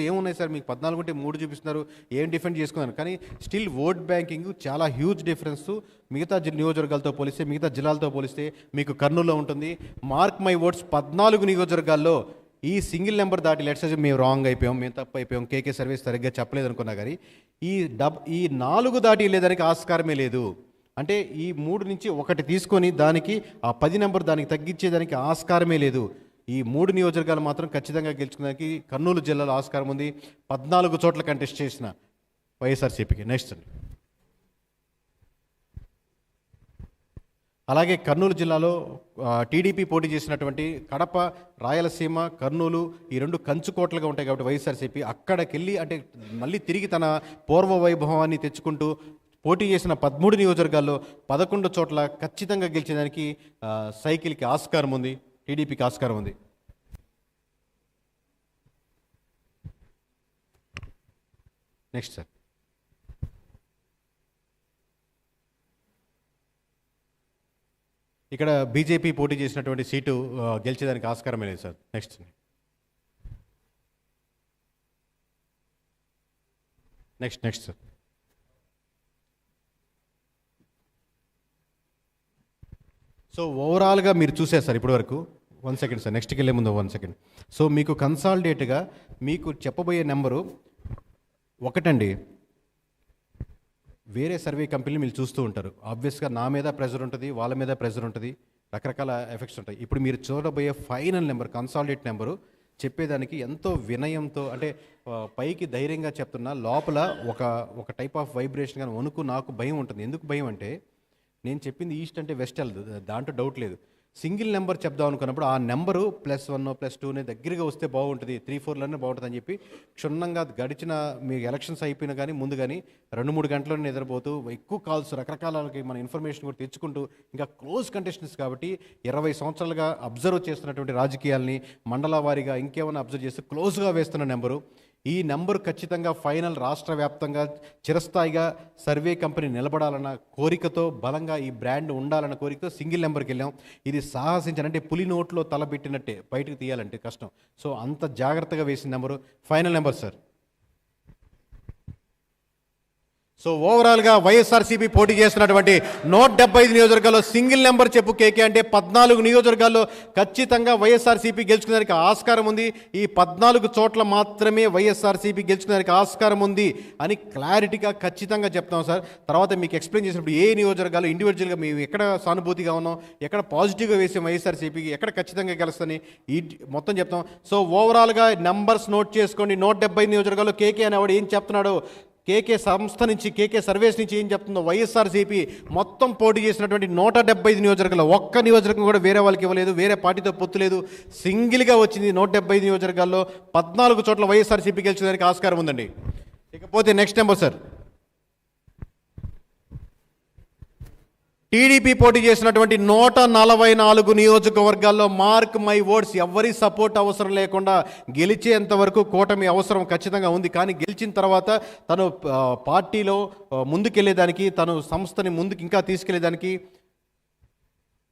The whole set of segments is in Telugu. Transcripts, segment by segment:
ఏమున్నాయి సార్ మీకు 14 ఉంటే 3 చూపిస్తున్నారు, ఏం డిఫెండ్ చేసుకున్నారు? కానీ స్టిల్ ఓట్ బ్యాంకింగ్ చాలా హ్యూజ్ డిఫరెన్స్ మిగతా నియోజకవర్గాలతో పోలిస్తే, మిగతా జిల్లాలతో పోలిస్తే మీకు కర్నూలులో ఉంటుంది. మార్క్ మై వర్డ్స్, 14 నియోజకవర్గాల్లో ఈ సింగిల్ నెంబర్ దాటి లెట్స్ మేము రాంగ్ అయిపోయాం, మేము తప్పు అయిపోయాం, కేకే సర్వీస్ సరిగ్గా చెప్పలేదు అనుకున్నా కానీ ఈ 4 దాటి లేదానికి ఆస్కారమే లేదు. అంటే ఈ 3 నుంచి 1 తీసుకొని దానికి ఆ 10 నెంబర్ దానికి తగ్గించేదానికి ఆస్కారమే లేదు. ఈ 3 నియోజకవర్గాలు మాత్రం ఖచ్చితంగా గెలుచుకోవడానికి కర్నూలు జిల్లాలో ఆస్కారం ఉంది. 14 చోట్ల కంటెస్ట్ చేసిన వైఎస్ఆర్సీపీకి. నెక్స్ట్ అలాగే కర్నూలు జిల్లాలో టీడీపీ పోటీ చేసినటువంటి కడప, రాయలసీమ, కర్నూలు ఈ 2 కంచుకోట్లుగా ఉంటాయి కాబట్టి వైఎస్ఆర్సీపీ అక్కడికి వెళ్ళి అంటే మళ్ళీ తిరిగి తన పూర్వ వైభవాన్ని తెచ్చుకుంటూ పోటీ చేసిన 13 నియోజకవర్గాల్లో 11 చోట్ల ఖచ్చితంగా గెలిచేదానికి సైకిల్కి ఆస్కారం ఉంది, టీడీపీకి ఆస్కారం ఉంది. నెక్స్ట్ సార్, ఇక్కడ బీజేపీ పోటీ చేసినటువంటి సీటు గెలిచేదానికి ఆస్కారమే లేదు సార్. నెక్స్ట్ సార్, సో ఓవరాల్గా మీరు చూసారు సార్ ఇప్పటి వరకు. 1 సెకండ్ సార్, నెక్స్ట్కి వెళ్ళే ముందు 1 సెకండ్. సో మీకు కన్సాలిడేట్గా మీకు చెప్పబోయే నెంబరు ఒకటండి. వేరే సర్వే కంపెనీలు మీరు చూస్తూ ఉంటారు, ఆబ్వియస్గా నా మీద ప్రెజర్ ఉంటుంది, వాళ్ళ మీద ప్రెజర్ ఉంటుంది, రకరకాల ఎఫెక్ట్స్ ఉంటాయి. ఇప్పుడు మీరు చూడబోయే ఫైనల్ నెంబర్, కన్సాలిడేట్ నెంబరు చెప్పేదానికి ఎంతో వినయంతో, అంటే పైకి ధైర్యంగా చెప్తున్నా, లోపల ఒక టైప్ ఆఫ్ వైబ్రేషన్ కానీ వణుకు, నాకు భయం ఉంటుంది. ఎందుకు భయం అంటే నేను చెప్పింది ఈస్ట్ అంటే వెస్ట్ వెళ్ళదు, దాంట్లో డౌట్ లేదు. సింగిల్ నెంబర్ చెప్దాం అనుకున్నప్పుడు ఆ నెంబరు +1 +2 దగ్గరగా వస్తే బాగుంటుంది, 3-4లోనే బాగుంటుంది అని చెప్పి క్షుణ్ణంగా గడిచిన మీకు ఎలక్షన్స్ అయిపోయినా కానీ ముందు కానీ 2-3 గంటల్లోనే నిద్రపోతూ ఎక్కువ కాల్స్ రకరకాలకి మన ఇన్ఫర్మేషన్ కూడా తెచ్చుకుంటూ ఇంకా క్లోజ్ కంటెస్టెంట్స్ కాబట్టి 20 సంవత్సరాలుగా అబ్జర్వ్ చేస్తున్నటువంటి రాజకీయాల్ని మండల వారీగా ఇంకేమైనా అబ్జర్వ్ చేస్తే క్లోజ్గా వేస్తున్న నెంబరు. ఈ నెంబరు ఖచ్చితంగా ఫైనల్ రాష్ట్ర వ్యాప్తంగా చిరస్థాయిగా సర్వే కంపెనీ నిలబడాలన్న కోరికతో, బలంగా ఈ బ్రాండ్ ఉండాలన్న కోరికతో సింగిల్ నెంబర్కి వెళ్ళాం. ఇది సాహసించాలంటే పులి నోట్లో తలబెట్టినట్టే, బయటకు తీయాలంటే కష్టం. సో అంత జాగ్రత్తగా వేసిన number final number sir. So ఓవరాల్గా వైఎస్ఆర్సీపీ పోటీ చేస్తున్నటువంటి 175 నియోజకవర్గాల్లో సింగిల్ నెంబర్ చెప్పు కేకే అంటే 14 నియోజకవర్గాల్లో ఖచ్చితంగా వైఎస్ఆర్సీపీ గెలుచుకునేదానికి ఆస్కారం ఉంది. ఈ 14 చోట్ల మాత్రమే వైఎస్ఆర్సీపీ గెలుచుకునేదానికి ఆస్కారం ఉంది అని క్లారిటీగా ఖచ్చితంగా చెప్తాం సార్. తర్వాత మీకు ఎక్స్ప్లెయిన్ చేసినప్పుడు ఏ నియోజకవర్గాలు ఇండివిజువల్గా మేము ఎక్కడ సానుభూతిగా ఉన్నాం, ఎక్కడ పాజిటివ్గా వేసాం వైఎస్ఆర్సీపీకి, ఎక్కడ ఖచ్చితంగా గెలుస్తుందని ఈ మొత్తం చెప్తాం. సో ఓవరాల్గా నెంబర్స్ నోట్ చేసుకోండి. 175 నియోజకవర్గాల్లో కేకే అనేవాడు ఏం చెప్తున్నాడు, కేకే సంస్థ నుంచి, కేకే సర్వేస్ నుంచి ఏం చెప్తుందో, వైఎస్ఆర్సీపీ మొత్తం పోటీ చేసినటువంటి 175 నియోజకవర్గాల్లో ఒక్క నియోజకవర్గం కూడా వేరే వాళ్ళకి ఇవ్వలేదు, వేరే పార్టీతో పొత్తు లేదు, సింగిల్గా వచ్చింది. 175 నియోజకవర్గాల్లో 14 చోట్ల వైఎస్ఆర్సీపీ గెలిచేదానికి ఆస్కారం ఉందండి. ఇకపోతే నెక్స్ట్ నెంబర్ సార్, టీడీపీ పోటీ చేసినటువంటి 144 నియోజకవర్గాల్లో మార్క్ మై వర్డ్స్ ఎవరి సపోర్ట్ అవసరం లేకుండా గెలిచేంత వరకు కూటమి అవసరం ఖచ్చితంగా ఉంది. కానీ గెలిచిన తర్వాత తను పార్టీలో ముందుకెళ్ళేదానికి, తను సంస్థని ముందుకు ఇంకా తీసుకెళ్లేదానికి,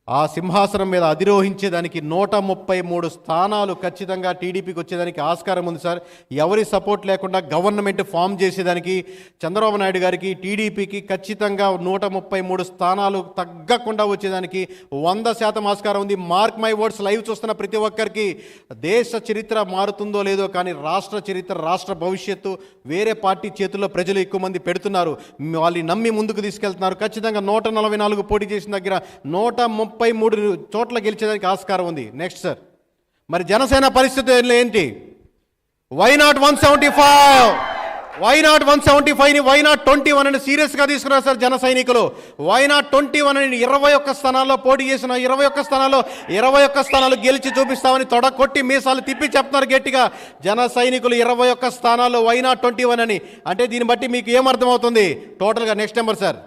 ఆ సింహాసనం మీద అధిరోహించేదానికి 133 స్థానాలు ఖచ్చితంగా టీడీపీకి వచ్చేదానికి ఆస్కారం ఉంది సార్. ఎవరి సపోర్ట్ లేకుండా గవర్నమెంట్ ఫామ్ చేసేదానికి చంద్రబాబు నాయుడు గారికి, టీడీపీకి ఖచ్చితంగా 133 స్థానాలు తగ్గకుండా వచ్చేదానికి 100% ఆస్కారం ఉంది. మార్క్ మై వర్డ్స్ లైవ్ చూస్తున్న ప్రతి ఒక్కరికి దేశ చరిత్ర మారుతుందో లేదో కానీ రాష్ట్ర చరిత్ర, రాష్ట్ర భవిష్యత్తు వేరే పార్టీ చేతుల్లో ప్రజలు ఎక్కువ మంది పెడుతున్నారు, వాళ్ళని నమ్మి ముందుకు తీసుకెళ్తున్నారు. ఖచ్చితంగా 144 పోటీ చేసిన దగ్గర 133 చోట్ల గెలిచేదానికి ఆస్కారం ఉంది. నెక్స్ట్ సార్, మరి జనసేన పరిస్థితి ఏంటి? Why not 175? వై నాట్ 175ని వై నాట్ 21 అని సీరియస్గా తీసుకున్నారు సార్ జన సైనికులు. వై నాట్ 21 అని 21 స్థానాల్లో పోటీ చేసిన 21 స్థానాల్లో 21 స్థానాలు గెలిచి చూపిస్తామని తొడకొట్టి మీసాలు తిప్పి చెప్తున్నారు గట్టిగా జన సైనికులు. 21 స్థానాల్లో వై నాట్ 21 అని అంటే దీన్ని బట్టి మీకు ఏమర్థమవుతుంది టోటల్గా? నెక్స్ట్ నెంబర్ సార్,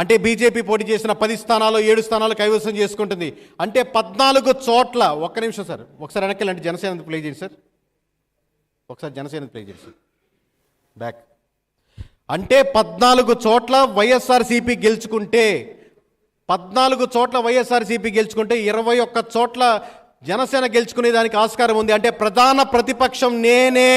అంటే బీజేపీ పోటీ చేసిన 10 స్థానాలు 7 స్థానాలు కైవసం చేసుకుంటుంది. అంటే 14 చోట్ల, ఒక్క నిమిషం సార్, ఒకసారి వెనక్కి అంటే జనసేన ప్లే చేయండి సార్, ఒకసారి జనసేన ప్లే చేయండి సార్, బ్యాక్. అంటే 14 చోట్ల వైఎస్ఆర్సీపీ గెలుచుకుంటే 14 చోట్ల వైఎస్ఆర్సీపీ గెలుచుకుంటే 21 చోట్ల జనసేన గెలుచుకునే దానికి ఆస్కారం ఉంది. అంటే ప్రధాన ప్రతిపక్షం నేనే,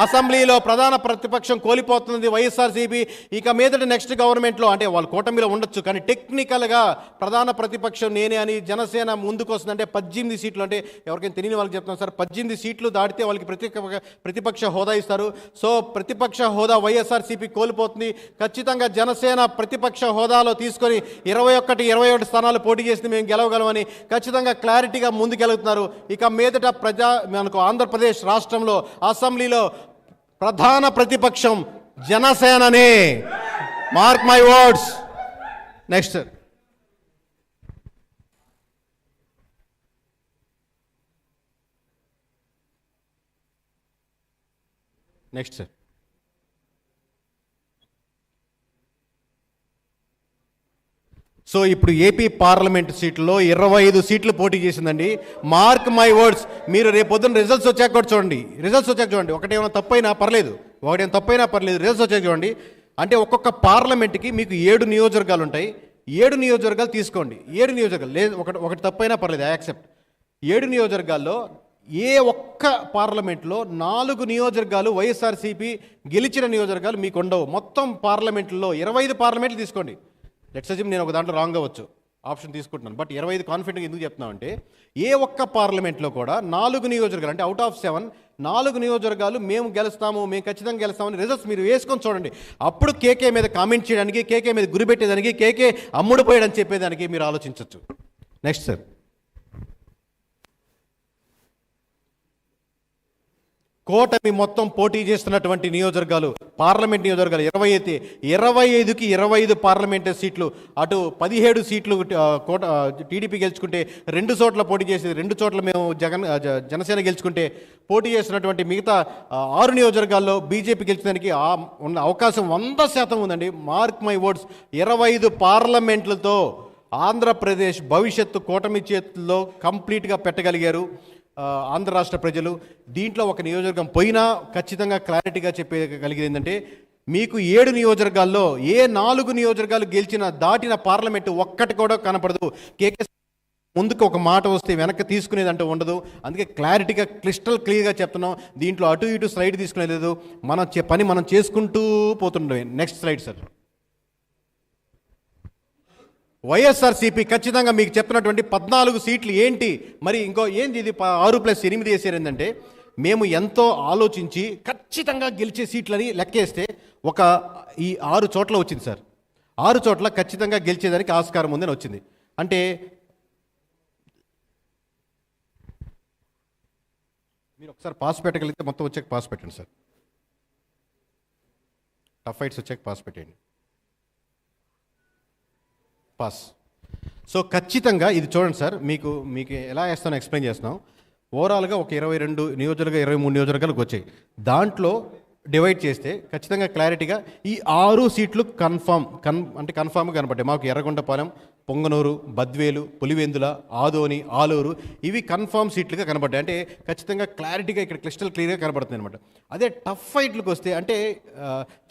అసెంబ్లీలో ప్రధాన ప్రతిపక్షం కోల్పోతుంది వైఎస్ఆర్సీపీ. ఇక మీదట నెక్స్ట్ గవర్నమెంట్లో అంటే వాళ్ళు కూటమిలో ఉండొచ్చు, కానీ టెక్నికల్గా ప్రధాన ప్రతిపక్షం నేనే అని జనసేన ముందుకు వస్తుంది. అంటే 18 సీట్లు, అంటే ఎవరికైనా తెలియని వాళ్ళకి చెప్తున్నాం సార్, 18 సీట్లు దాటితే వాళ్ళకి ప్రతిపక్ష హోదా ఇస్తారు. సో ప్రతిపక్ష హోదా వైఎస్ఆర్సీపీ కోల్పోతుంది. ఖచ్చితంగా జనసేన ప్రతిపక్ష హోదాలో తీసుకొని 21 స్థానాలు పోటీ చేసింది, మేము గెలవగలమని ఖచ్చితంగా క్లారిటీగా ముందుకెళ్తున్నారు. ఇక మీదట మనకు ఆంధ్రప్రదేశ్ రాష్ట్రంలో అసెంబ్లీలో ప్రధాన ప్రతిపక్షం జనసేననే. Mark my words. Next sir. Next sir. So ఇప్పుడు ఏపీ పార్లమెంట్ సీట్లలో 25 సీట్లు పోటీ చేసిందండి. Mark my words. మీరు రేపు పొద్దున్న రిజల్ట్స్ వచ్చాక కూడా చూడండి, ఒకటేమైనా తప్పైనా పర్లేదు, రిజల్ట్స్ వచ్చాక చూడండి. అంటే ఒక్కొక్క పార్లమెంట్కి మీకు 7 నియోజకవర్గాలు ఉంటాయి. 7 నియోజకవర్గాలు తీసుకోండి. 7 నియోజకవర్గాలు లేదు, ఒకటి తప్పైనా పర్లేదు, ఐ యాక్సెప్ట్. 7 నియోజకవర్గాల్లో ఏ ఒక్క పార్లమెంట్లో 4 నియోజకవర్గాలు వైఎస్ఆర్సీపీ గెలిచిన నియోజకవర్గాలు మీకు ఉండవు. మొత్తం పార్లమెంట్లో 25 పార్లమెంట్లు తీసుకోండి. లెట్స్ అజ్యూమ్ నేను ఒక దాంట్లో రాంగ్ అవ్వచ్చు, ఆప్షన్ తీసుకుంటున్నాను, బట్ 25 కాన్ఫిడెంట్గా ఎందుకు చెప్తున్నామంటే ఏ ఒక్క పార్లమెంట్లో కూడా 4 నియోజకవర్గాలు, అంటే అవుట్ ఆఫ్ 7 4 నియోజకవర్గాలు మేము ఖచ్చితంగా గెలుస్తామని రిజల్ట్స్ మీరు వేసుకొని చూడండి. అప్పుడు కేకే మీద కామెంట్ చేయడానికి, కేకే మీద గురిపెట్టేదానికి, కేకే అమ్ముడు పోయాడని చెప్పేదానికి మీరు ఆలోచించవచ్చు. Next sir. కూటమి మొత్తం పోటీ చేస్తున్నటువంటి నియోజకవర్గాలు, పార్లమెంట్ నియోజకవర్గాలు 25కి 25 పార్లమెంట్ సీట్లు. అటు 17 సీట్లు టీడీపీ గెలుచుకుంటే 2 చోట్ల పోటీ చేసేది, 2 చోట్ల మేము జనసేన గెలుచుకుంటే పోటీ చేస్తున్నటువంటి మిగతా 6 నియోజకవర్గాల్లో బీజేపీ గెలిచడానికి ఉన్న అవకాశం 100% ఉందండి. Mark my words. 25 పార్లమెంట్లతో ఆంధ్రప్రదేశ్ భవిష్యత్తు కూటమి చేతుల్లో కంప్లీట్గా పెట్టగలిగారు ఆంధ్ర రాష్ట్ర ప్రజలు. దీంట్లో ఒక నియోజకవర్గం పోయినా ఖచ్చితంగా క్లారిటీగా చెప్పగలిగేది ఏంటంటే మీకు 7 నియోజకవర్గాల్లో ఏ 4 నియోజకవర్గాలు గెలిచిన దాటిన పార్లమెంటు ఒక్కటి కూడా కనపడదు. కేకే ముందుకు ఒక మాట వస్తే వెనక్కి తీసుకునేదంటూ ఉండదు. అందుకే క్లారిటీగా క్లియర్గా చెప్తున్నాం. దీంట్లో అటు ఇటు స్లైడ్ తీసుకునేలేదు, మనం చేసుకుంటూ పోతుండమే. Next slide sir. వైఎస్ఆర్సీపీ ఖచ్చితంగా మీకు చెప్తున్నటువంటి 14 సీట్లు ఏంటి మరి ఏంటి ఇది 6+8 చేశారు ఏంటంటే మేము ఎంతో ఆలోచించి ఖచ్చితంగా గెలిచే సీట్లని లెక్కేస్తే ఈ 6 చోట్ల వచ్చింది సార్. 6 చోట్ల ఖచ్చితంగా గెలిచేదానికి ఆస్కారం ఉందని వచ్చింది. అంటే మీరు ఒకసారి పాస్ పెట్టగలిగితే మొత్తం వచ్చాక పాస్ పెట్టండి సార్. టఫ్ ఫైట్స్ వచ్చాక పాస్ పెట్టండి. పాస్. సో ఖచ్చితంగా ఇది చూడండి సార్, మీకు ఎలా వేస్తానో ఎక్స్ప్లెయిన్ చేస్తున్నాం. ఓవరాల్గా ఒక 22 నియోజకవర్గాలు 23 నియోజకవర్గాలకు వచ్చాయి. దాంట్లో డివైడ్ చేస్తే ఖచ్చితంగా క్లారిటీగా ఈ 6 సీట్లు కన్ఫామ్గా కనపడ్డాయి మాకు. ఎర్రగొండపాలెం, పొంగనూరు, బద్వేలు, పులివెందుల, ఆదోని, ఆలూరు ఇవి కన్ఫామ్ సీట్లుగా కనబడ్డాయి. అంటే ఖచ్చితంగా క్లారిటీగా ఇక్కడ క్లియర్గా కనబడుతుంది అనమాట. అదే టఫ్ ఫైట్లకు వస్తే అంటే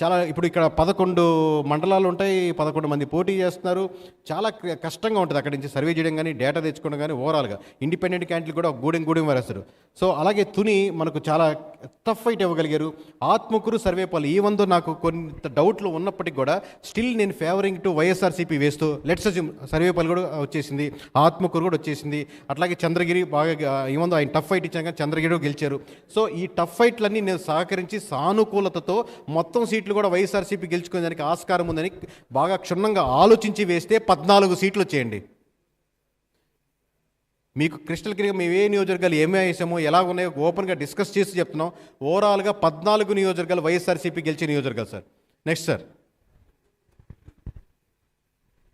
చాలా ఇప్పుడు ఇక్కడ 11 మండలాలు ఉంటాయి, 11 మంది పోటీ చేస్తున్నారు. చాలా కష్టంగా ఉంటుంది అక్కడి నుంచి సర్వే చేయడం కానీ, డేటా తెచ్చుకోవడం కానీ. ఓవరాల్గా ఇండిపెండెంట్ క్యాండిడేట్లు కూడా గూడెం వారేస్తారు. సో అలాగే తుని మనకు చాలా టఫ్ ఫైట్ ఇవ్వగలిగారు. ఆత్మకూరు, సర్వేపల్లి ఈవెందో నాకు కొంత డౌట్లు ఉన్నప్పటికీ కూడా స్టిల్ నేను ఫేవరింగ్ టు వైఎస్ఆర్సీపీ వేస్తూ లెట్స్ అజ్యూమ్ సర్వేపల్లి కూడా వచ్చేసింది, ఆత్మకూరు కూడా వచ్చేసింది. అట్లాగే చంద్రగిరి బాగా ఈవెందో ఆయన టఫ్ ఫైట్ ఇచ్చాక చంద్రగిరి గెలిచారు. సో ఈ టఫ్ ఫైట్లన్నీ నేను సహకరించి సానుకూలతతో మొత్తం సీట్లు కూడా వైఎస్ఆర్సీపీ గెలుచుకునేదానికి ఆస్కారం ఉందని బాగా క్షుణ్ణంగా ఆలోచించి వేస్తే 14 సీట్లు వచ్చేయండి. మీకు క్రిస్టల్ క్లియర్గా మేము ఏ నియోజకవర్గాలు ఏమే వేసామో ఎలా ఉన్నాయో ఓపెన్గా డిస్కస్ చేసి చెప్తున్నాం. ఓవరాల్గా 14 నియోజకవర్గాలు వైఎస్ఆర్సీపీ గెలిచే నియోజకవర్గాలు సార్. Next sir.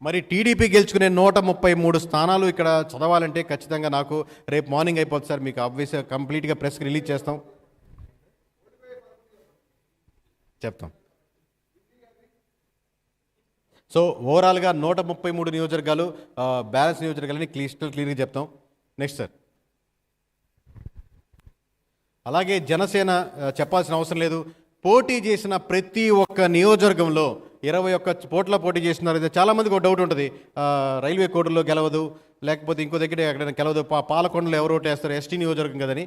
మరి టీడీపీ గెలుచుకునే 133 స్థానాలు ఇక్కడ చదవాలంటే ఖచ్చితంగా నాకు రేపు మార్నింగ్ అయిపోతుంది సార్. మీకు ఆబ్వియస్గా కంప్లీట్గా ప్రెస్కి రిలీజ్ చెప్తాం. సో ఓవరాల్గా 133 నియోజకవర్గాలు బ్యాలెన్స్ నియోజకవర్గాలని క్లియర్గా చెప్తాం. Next sir. అలాగే జనసేన చెప్పాల్సిన అవసరం లేదు. పోటీ చేసిన ప్రతి ఒక్క నియోజకవర్గంలో 21 పోట్ల పోటీ చేస్తున్నారు. చాలామందికి ఒక డౌట్ ఉంటుంది, రైల్వే కోడ్లో గెలవదు లేకపోతే ఇంకో దగ్గర ఎక్కడైనా గెలవదు, పాలకొండలో ఎవరు ఓటేస్తారు, ఎస్టీ నియోజకవర్గం కదని.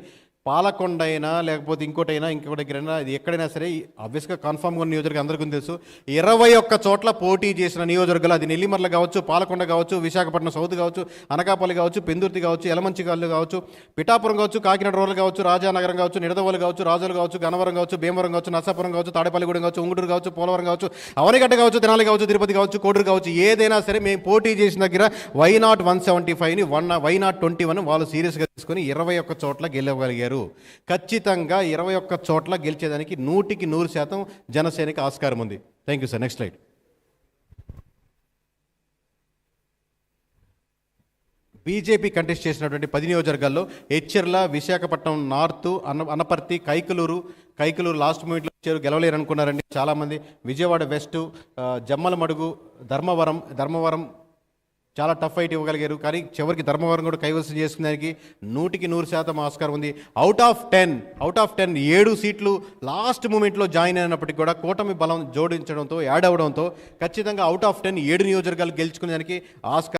పాలకొండ అయినా లేకపోతే ఇంకోటైనా ఇంకో దగ్గరైనా ఇది ఎక్కడైనా సరే ఆబ్వియస్గా కన్ఫామ్గా ఉన్న నియోజకవర్గం అందరికీ తెలుసు. 21 చోట్ల పోటీ చేసిన నియోజకవర్గాలు, అది నెల్లిమర్ల కావచ్చు, పాలకొండ కావచ్చు, విశాఖపట్నం సౌత్ కావచ్చు, అనకాపల్లి కావచ్చు, పెందుర్తి కావచ్చు, యలమంచికల్లు కావచ్చు, పిఠాపురం కావచ్చు, కాకినాడ రూరల్ కావచ్చు, రాజానగరం కావచ్చు, నిడదవోలు కావచ్చు, రాజులు కావచ్చు, గన్నవరం కావచ్చు, భీమవరం కావచ్చు, నర్సాపురం కావచ్చు, తాడేపల్లిగూడెం కావచ్చు, ఉంగుటూరు కావచ్చు, పోలవరం కావచ్చు, అవనిగడ్డ కావచ్చు, తెనాలి కావచ్చు, తిరుపతి కావచ్చు, కోడూరు కావచ్చు, ఏదైనా సరే మేము పోటీ చేసిన దగ్గర వైనాట్ 175ని వైనాట్ 21 వాళ్ళు సీరియస్గా తీసుకొని 21 చోట్ల గెలవగలిగారు. ఖచ్చితంగా 21 చోట్ల గెలిచేదానికి 100% జనసేనకి ఆస్కారం ఉంది. Thank you sir. Next slide. BJP contest చేసినటువంటి 10 నియోజకవర్గాల్లో ఎచ్చెర్ల, విశాఖపట్నం నార్త్, అనపర్తి, కైకలూరు లాస్ట్ మూమెంట్లో వచ్చారు, గెలవలేరు అనుకున్నారండి చాలామంది. విజయవాడ వెస్ట్, జమ్మలమడుగు, ధర్మవరం చాలా టఫ్ ఫైట్ ఇవ్వగలిగారు. కానీ చివరికి ధర్మవరం కూడా కైవసం చేసుకునేదానికి 100% ఆస్కారం ఉంది. అవుట్ ఆఫ్ 10 7 సీట్లు లాస్ట్ మూమెంట్లో జాయిన్ అయినప్పటికీ కూడా కూటమి బలం జోడించడంతో, యాడ్ అవడంతో ఖచ్చితంగా అవుట్ ఆఫ్ 10 7 నియోజకవర్గాలు గెలుచుకునేదానికి ఆస్కారం